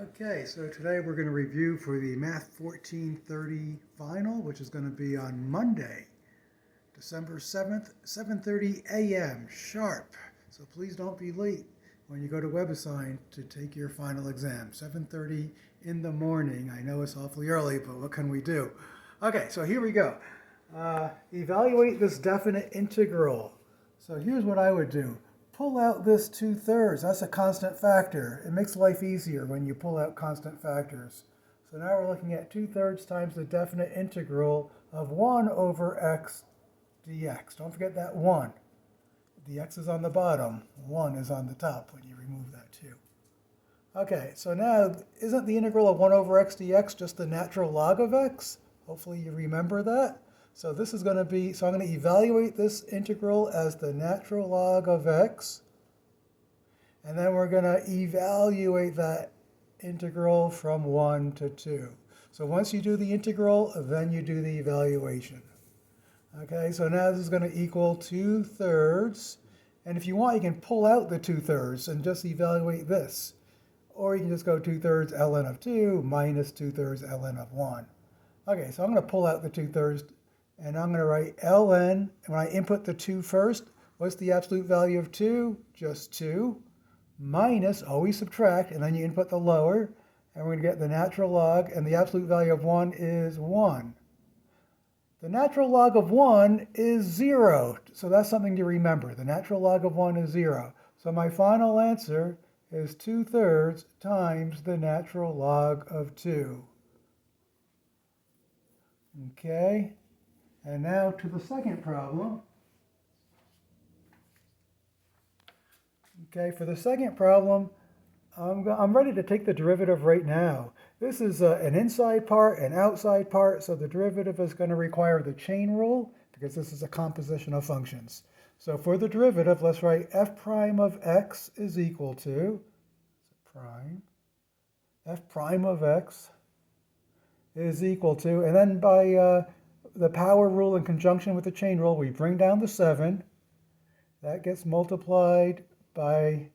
Okay, so today we're going to review for the Math 1430 final, which is going to be on Monday, December 7th, 7:30 a.m. sharp. So please don't be late when you go to WebAssign to take your final exam. 7:30 in the morning. I know it's awfully early, but what can we do? Okay, so here we go. Evaluate this definite integral. So here's what I would do. Pull out this 2/3. That's a constant factor. It makes life easier when you pull out constant factors. So now we're looking at 2/3 times the definite integral of 1 over x dx. Don't forget that 1. The x is on the bottom. 1 is on the top when you remove that 2. Okay, so now isn't the integral of 1 over x dx just the natural log of x? Hopefully you remember that. So this is going to be, so I'm going to evaluate this integral as the natural log of x. And then we're going to evaluate that integral from 1 to 2. So once you do the integral, then you do the evaluation. Okay, so now this is going to equal 2/3. And if you want, you can pull out the 2/3 and just evaluate this. Or you can just go 2/3 ln of 2 minus 2/3 ln of 1. Okay, so I'm going to pull out the 2/3. And I'm going to write ln, and when I input the 2 first, what's the absolute value of 2? Just 2, minus, always subtract, and then you input the lower, and we're going to get the natural log, and the absolute value of 1 is 1. The natural log of 1 is 0, so that's something to remember. The natural log of 1 is 0. So my final answer is 2/3 times the natural log of 2. Okay. And now to the second problem. Okay, for the second problem, I'm ready to take the derivative right now. This is an inside part, an outside part, so the derivative is going to require the chain rule because this is a composition of functions. So for the derivative, let's write f prime of x is equal to f prime of x is equal to, and then by the power rule in conjunction with the chain rule, we bring down the 7. That gets multiplied by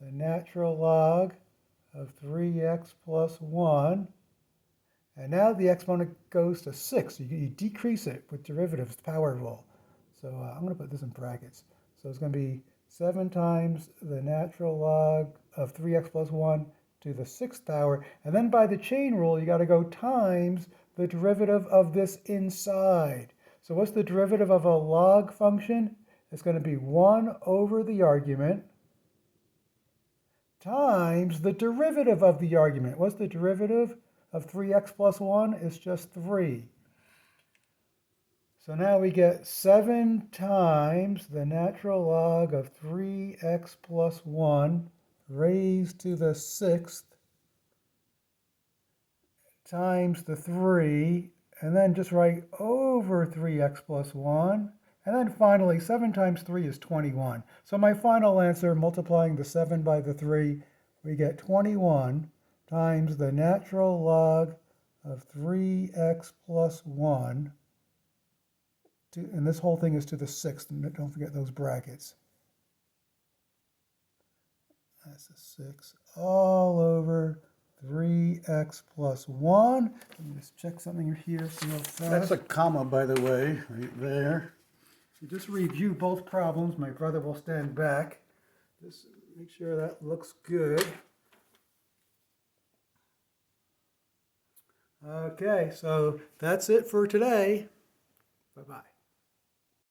the natural log of 3x plus 1. And now the exponent goes to 6. You decrease it with derivatives, power rule. So I'm going to put this in brackets. So it's going to be 7 times the natural log of 3x plus 1 to the 6th power. And then by the chain rule, you got to go times the derivative of this inside. So what's the derivative of a log function? It's going to be 1 over the argument times the derivative of the argument. What's the derivative of 3x plus 1? It's just 3. So now we get 7 times the natural log of 3x plus 1 raised to the 6th times the 3, and then just write over 3x plus 1. And then finally, 7 times 3 is 21. So my final answer, multiplying the 7 by the 3, we get 21 times the natural log of 3x plus 1. And this whole thing is to the 6th. Don't forget those brackets. That's a 6 all over 3x plus 1. Let me just check something here real fast. That's a comma, by the way, right there. So just review both problems. My brother will stand back. Just make sure that looks good. Okay, so that's it for today. Bye-bye.